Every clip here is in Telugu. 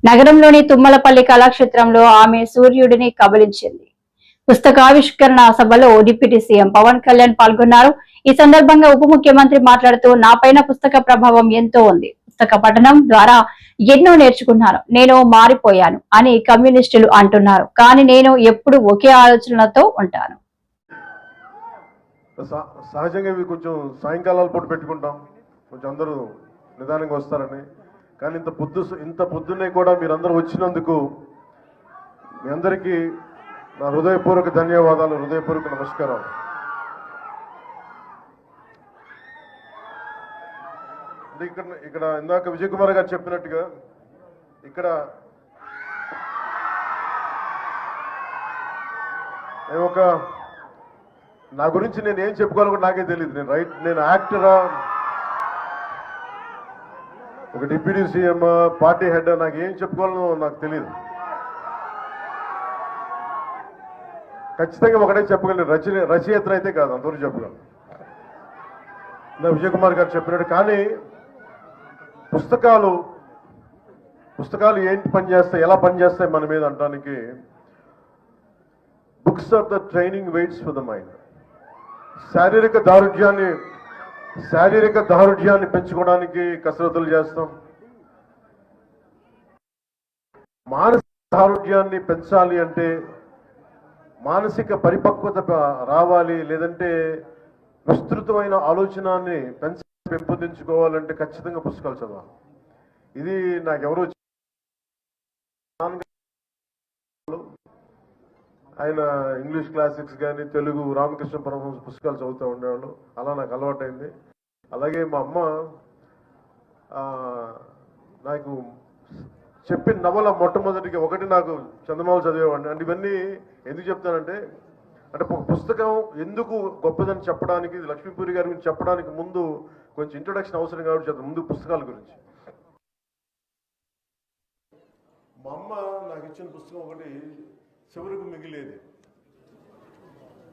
నగరంలోని తుమ్మలపల్లి కళాక్షేత్రంలో ఆమె సూర్యుడిని కబలించింది. పుస్తకావిష్కరణ సభలో డిప్యూటీ సీఎం పవన్ కళ్యాణ్ పాల్గొన్నారు. ఈ సందర్భంగా ఉప ముఖ్యమంత్రి మాట్లాడుతూ, నాపైన పుస్తక ప్రభావం ఎంతో ఉంది. పుస్తక పఠనం ద్వారా ఎన్నో నేర్చుకున్నాను. నేను మారిపోయాను అని కమ్యూనిస్టులు అంటున్నారు. కానీ నేను ఎప్పుడు ఒకే ఆలోచనలతో ఉంటాను. సహజంగా ఇవి కొంచెం సాయంకాలాలు పూట పెట్టుకుంటాం, కొంచెం అందరూ నిదానంగా వస్తారని. కానీ ఇంత పొద్దున్నే కూడా మీరందరూ వచ్చినందుకు మీ అందరికీ నా హృదయపూర్వక ధన్యవాదాలు, హృదయపూర్వక నమస్కారం. ఇక్కడ ఇందాక విజయ్ కుమార్ గారు చెప్పినట్టుగా ఇక్కడ నా గురించి నేను ఏం చెప్పుకోవాలో నాకే తెలియదు. నేను యాక్టరా, ఒక డిప్యూటీ సీఎం, పార్టీ హెడ్, నాకు ఏం చెప్పుకోవాలో నాకు తెలియదు. ఖచ్చితంగా ఒకటే చెప్పగలను, రచయిత అయితే కాదు, అంతవరకు చెప్పగలను. నా విజయ్ కుమార్ గారు చెప్పినట్టు. కానీ పుస్తకాలు ఏంటి పనిచేస్తాయి, ఎలా పనిచేస్తాయి మన మీద అనడానికి, books are the training weights for the mind. శారీరక దారుఢ్యాన్ని పెంచుకోవడానికి కసరత్తులు చేస్తాం. మానసిక దారుఢ్యాన్ని పెంచాలి అంటే, మానసిక పరిపక్వత రావాలి, లేదంటే విస్తృతమైన ఆలోచనాన్ని పెంపొందించుకోవాలంటే ఖచ్చితంగా పుస్తకాలు చదవాలి. ఇది నాకెవరో ఆయన ఇంగ్లీష్ క్లాసిక్స్ కానీ తెలుగు రామకృష్ణ పరమహంస పుస్తకాలు చదువుతూ ఉండేవాళ్ళు. అలా నాకు అలవాటైంది. అలాగే మా అమ్మ నాకు చెప్పిన నవల మొట్టమొదటిగా ఒకటి నాకు చందమామ చదివేవాడిని. అంటే ఇవన్నీ ఎందుకు చెప్తానంటే, అంటే ఒక పుస్తకం ఎందుకు గొప్పదని చెప్పడానికి, లక్ష్మీపూరి గారి గురించి చెప్పడానికి ముందు కొంచెం ఇంట్రొడక్షన్ అవసరం కాబట్టి చెప్తాను. ముందు పుస్తకాల గురించి. మా అమ్మ నాకు ఇచ్చిన పుస్తకం ఒకటి, చివరికి మిగిలేది.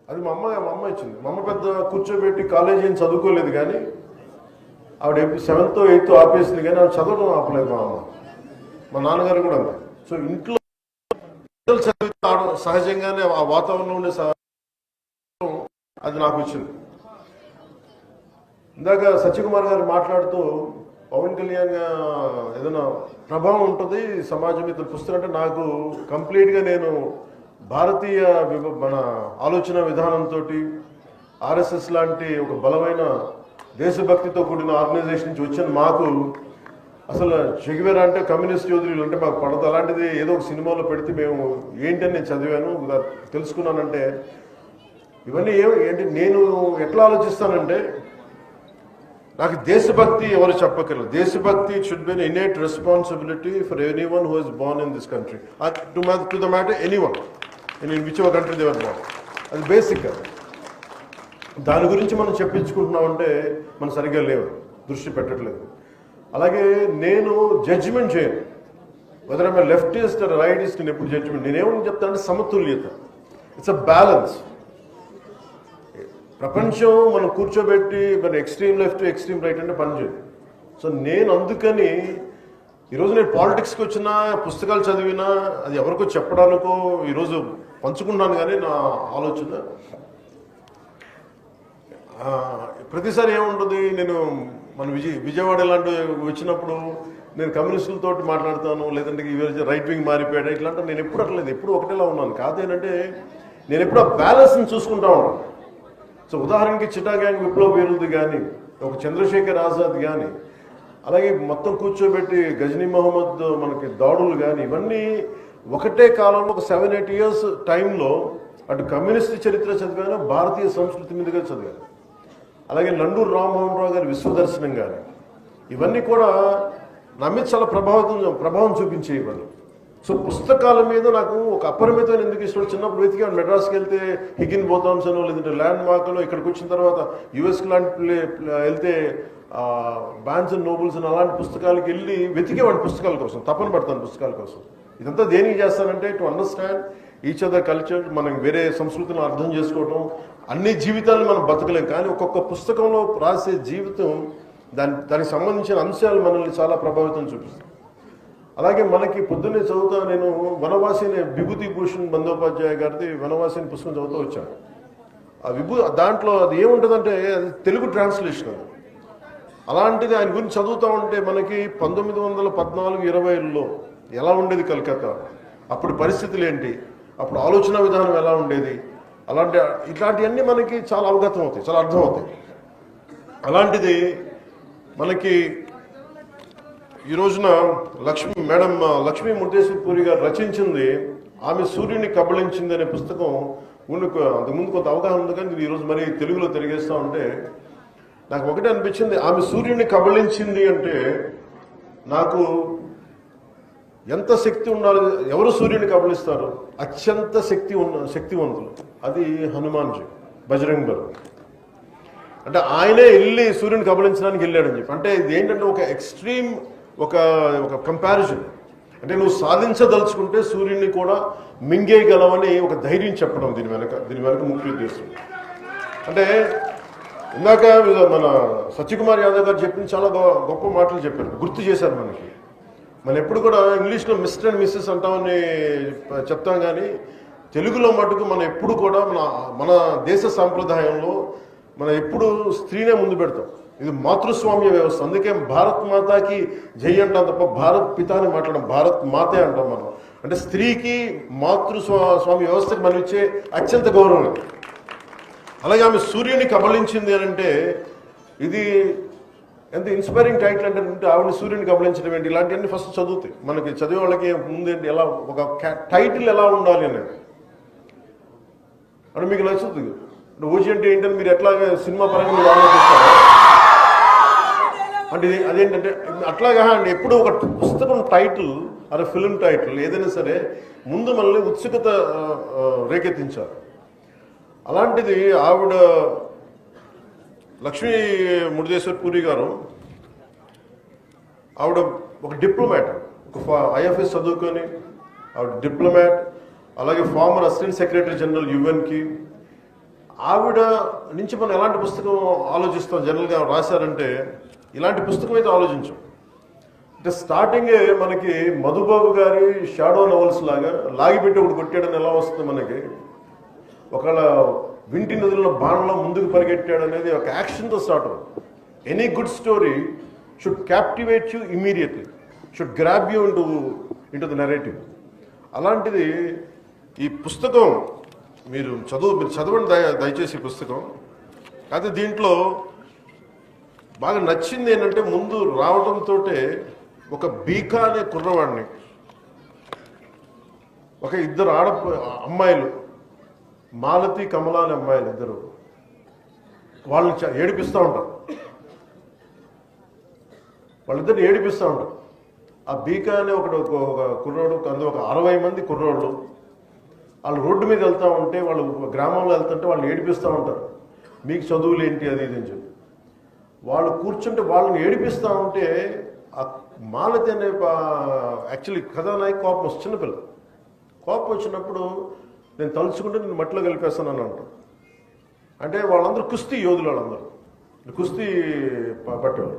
అది మా అమ్మ ఇచ్చింది. మా అమ్మ పెద్ద కూర్చోబెట్టి కాలేజీ ఏం చదువుకోలేదు, కానీ ఆవిడ 7th 8th ఆపేసింది, కానీ ఆవిడ చదవడం ఆపలేదు మా అమ్మ. మా నాన్నగారు కూడా అంతే. సో ఇంట్లో చదివితే సహజంగానే ఆ వాతావరణంలో ఉండే అది నాకు వచ్చింది. ఇందాక సత్యకుమార్ గారు మాట్లాడుతూ పవన్ కళ్యాణ్ ఏదైనా ప్రభావం ఉంటుంది సమాజం మీద పుస్తకం అంటే, నాకు కంప్లీట్గా నేను భారతీయ మన ఆలోచన విధానంతో ఆర్ఎస్ఎస్ లాంటి ఒక బలమైన దేశభక్తితో కూడిన ఆర్గనైజేషన్ నుంచి వచ్చిన మాకు అసలు చెగివేరా అంటే కమ్యూనిస్ట్ యోధులు అంటే మాకు పడదు. అలాంటిది ఏదో ఒక సినిమాలో పెడితే మేము ఏంటని నేను చదివాను, తెలుసుకున్నానంటే ఇవన్నీ ఏంటి నేను ఎట్లా ఆలోచిస్తానంటే, నాకు దేశభక్తి ఎవరు చెప్పగలరు. దేశభక్తి should be an innate responsibility for anyone who is born in this country, to the matter anyone in whichever country they were born. అది బేసిక్. దాని గురించి మనం చెప్పించుకుంటున్నామంటే మనం సరిగ్గా లేవు, దృష్టి పెట్టట్లేదు. అలాగే నేను జడ్జిమెంట్ చేయను, whether I'm leftist or rightist. నేను ఎప్పుడు జడ్జిమెంట్, నేనేమని చెప్తానంటే సమతుల్యత. It's a balance. ప్రపంచం మనం కూర్చోబెట్టి మన ఎక్స్ట్రీమ్ లెఫ్ట్ ఎక్స్ట్రీమ్ రైట్ అంటే పనిచేయదు. సో నేను అందుకని ఈరోజు నేను పాలిటిక్స్కి వచ్చినా, పుస్తకాలు చదివినా, అది ఎవరికో చెప్పడానికో ఈరోజు పంచుకున్నాను. కానీ నా ఆలోచన ప్రతిసారి ఏముంటుంది, నేను మన విజయవాడ లాంటి వచ్చినప్పుడు నేను కమ్యూనిస్టులతో మాట్లాడతాను, లేదంటే రైట్ వింగ్ మారిపోయాడు ఇట్లాంటి. నేను ఎప్పుడు అట్లేదు, ఎప్పుడు ఒకటేలా ఉన్నాను. కాదు ఏంటంటే నేను ఎప్పుడు ఆ బ్యాలెన్స్ని చూసుకుంటా ఉన్నాను. సో ఉదాహరణకి చిటా గ్యాంగ్ విప్లవ వీరులది కానీ, ఒక చంద్రశేఖర్ ఆజాద్ కానీ, అలాగే మొత్తం కూర్చోబెట్టి గజనీ మహమ్మద్ మనకి దాడులు కానీ, ఇవన్నీ ఒకటే కాలంలో ఒక 7-8 years టైంలో అటు కమ్యూనిస్ట్ చరిత్ర చదివాను, భారతీయ సంస్కృతి మీదుగా చదివాను. అలాగే నండూరు రామ్మోహన్ రావు గారి విశ్వదర్శనం కానీ, ఇవన్నీ కూడా నా మీద చాలా ప్రభావం చూపించే ఇవన్నీ. సో పుస్తకాల మీద నాకు ఒక అపరిమితమైన ఎందుకు ఇష్టం. చిన్నప్పుడు వెతికాను, మెడ్రాస్కి వెళ్తే హిగిన్ బోథామ్స్ అనో, లేదంటే ల్యాండ్ మార్క్లో, ఇక్కడికి వచ్చిన తర్వాత యుఎస్కి లాంటి వెళ్తే బాన్స్ అండ్ నోబుల్స్ అని అలాంటి పుస్తకాలకి వెళ్ళి వెతికేవాడిని పుస్తకాల కోసం, తపన పడతాను పుస్తకాల కోసం. ఇదంతా దేనికి చేస్తానంటే to understand each other culture, మనం వేరే సంస్కృతిని అర్థం చేసుకోవడం. అన్ని జీవితాలను మనం బతకలేం, కానీ ఒక్కొక్క పుస్తకంలో రాసే జీవితం దానికి సంబంధించిన అంశాలు మనల్ని చాలా ప్రభావితం చూపిస్తాయి. అలాగే మనకి పొద్దున్నే చదువుతా నేను వనవాసి అనే విభూతి భూషణ్ బందోపాధ్యాయ గారిది వనవాసి అని పుస్తకం చదువుతూ వచ్చాను. ఆ దాంట్లో అది ఏముంటుందంటే అది తెలుగు ట్రాన్స్లేషన్ అది. అలాంటిది ఆయన గురించి చదువుతూ ఉంటే మనకి 1914-20లో ఎలా ఉండేది కలకత్తా, అప్పుడు పరిస్థితులు ఏంటి, అప్పుడు ఆలోచన విధానం ఎలా ఉండేది, ఇట్లాంటివన్నీ మనకి చాలా అవగతం అవుతాయి, చాలా అర్థమవుతాయి. అలాంటిది మనకి ఈ రోజున మేడం లక్ష్మీ ముద్దేశ్వరి గారు రచించింది ఆమె సూర్యుని కబళించింది అనే పుస్తకం అంతకుముందు కొంత అవగాహన ఉంది, కానీ ఈరోజు మరి తెలుగులో తిరిగేస్తూ ఉంటే నాకు ఒకటే అనిపించింది, ఆమె సూర్యుని కబళించింది అంటే నాకు ఎంత శక్తి ఉండాలి. ఎవరు సూర్యుని కబళిస్తారు? అత్యంత శక్తివంతులు, అది హనుమాన్జీ, బజరంగ్ బలి. అంటే ఆయనే వెళ్ళి సూర్యుని కబళించడానికి వెళ్ళాడని చెప్పి, అంటే ఇది ఏంటంటే ఒక ఎక్స్ట్రీమ్ ఒక కంపారిజన్. అంటే నువ్వు సాధించదలుచుకుంటే సూర్యుని కూడా మింగేయగలవని ఒక ధైర్యం చెప్పడం దీని వెనక ముఖ్య ఉద్దేశం. అంటే ఇందాక మన సత్యకుమార్ యాదవ్ గారు చెప్పిన చాలా గొప్ప మాటలు చెప్పారు, గుర్తు చేశారు మనకి. మనం ఎప్పుడు కూడా ఇంగ్లీష్లో మిస్టర్ అండ్ మిస్సెస్ అంటామని చెప్తాం, కానీ తెలుగులో మటుకు మనం ఎప్పుడు కూడా మన దేశ సాంప్రదాయంలో మనం ఎప్పుడు స్త్రీనే ముందు పెడతాం. ఇది మాతృస్వామ్య వ్యవస్థ, అందుకే భారత్ మాతాకి జై అంటాం తప్ప భారత్ పితాని మాట్లాడడం, భారత్ మాతే అంటాం మనం. అంటే స్త్రీకి మాతృస్వామ్య వ్యవస్థకి మనం ఇచ్చే అత్యంత గౌరవం. అలాగే ఆమె సూర్యుని కబళించింది అని అంటే ఇది ఎంత ఇన్స్పైరింగ్ టైటిల్ అంటే ఆవిడ సూర్యుని కబళించడం ఏంటి, ఇలాంటివన్నీ ఫస్ట్ చదువుతాయి మనకి. చదివే వాళ్ళకి ముందేంటి, ఎలా ఒక టైటిల్ ఎలా ఉండాలి అనేది అంటే మీకు నచ్చుతుంది. ఓజీ అంటే ఏంటని మీరు ఎట్లా సినిమా పరంగా మీరు ఆలోచిస్తారా అంటే అదేంటంటే అట్లాగా అండి. ఎప్పుడు ఒక పుస్తకం టైటిల్ అదే ఫిల్మ్ టైటిల్ ఏదైనా సరే ముందు మనల్ని ఉత్సుకత రేకెత్తించాలి. అలాంటిది ఆవిడ లక్ష్మీ మురుదేశ్వర్ పూరి గారు, ఆవిడ ఒక డిప్లొమాట్, ఒక ఐఎఫ్ఎస్ చదువుకొని ఆవిడ డిప్లొమాట్, అలాగే ఫార్మర్ అసిస్టెంట్ సెక్రటరీ జనరల్ యుఎన్కి. ఆవిడ నుంచి మనం ఎలాంటి పుస్తకం ఆలోచిస్తాం జనరల్గా రాశారంటే ఇలాంటి పుస్తకం అయితే ఆలోచించాం. అంటే స్టార్టింగే మనకి మధుబాబు గారి షాడో నవల్స్ లాగా లాగిపెట్టి ఒకటి కొట్టాడని ఎలా వస్తుంది మనకి, ఒకవేళ వింటి నదుల బాణంలో ముందుకు పరిగెట్టాడు అనేది ఒక యాక్షన్తో స్టార్ట్ అవుతుంది. Any good story should captivate you immediately, should grab you into the narrative. అలాంటిది ఈ పుస్తకం మీరు చదవండి దయచేసి ఈ పుస్తకం. అయితే దీంట్లో బాగా నచ్చింది ఏంటంటే ముందు రావడంతో ఒక బీకా అనే కుర్రవాడిని, ఒక ఇద్దరు అమ్మాయిలు, మాలతి కమల అనే అమ్మాయిలు ఇద్దరు, వాళ్ళని ఏడిపిస్తూ ఉంటారు. వాళ్ళిద్దరిని ఏడిపిస్తూ ఉంటారు. ఆ బీకా అనే ఒక కుర్రోడు, అందులో ఒక 60 మంది కుర్రోళ్ళు, వాళ్ళు రోడ్డు మీద వెళ్తూ ఉంటే, వాళ్ళు గ్రామంలో వెళ్తుంటే వాళ్ళని ఏడిపిస్తూ ఉంటారు. మీకు చదువులు ఏంటి అది ఇది అని చెప్పి వాళ్ళు కూర్చుంటే వాళ్ళని ఏడిపిస్తూ ఉంటే ఆ మాలతి అనే యాక్చువల్లీ కథానాయకు కోపం వస్తుంది. చిన్నపిల్ల కోపం వచ్చినప్పుడు నేను తలుచుకుంటే నేను మట్టిలో కలిపేస్తాను అని అంటాను. అంటే వాళ్ళందరూ కుస్తీ యోధులు, వాళ్ళందరూ కుస్తీ పట్టేవాళ్ళు.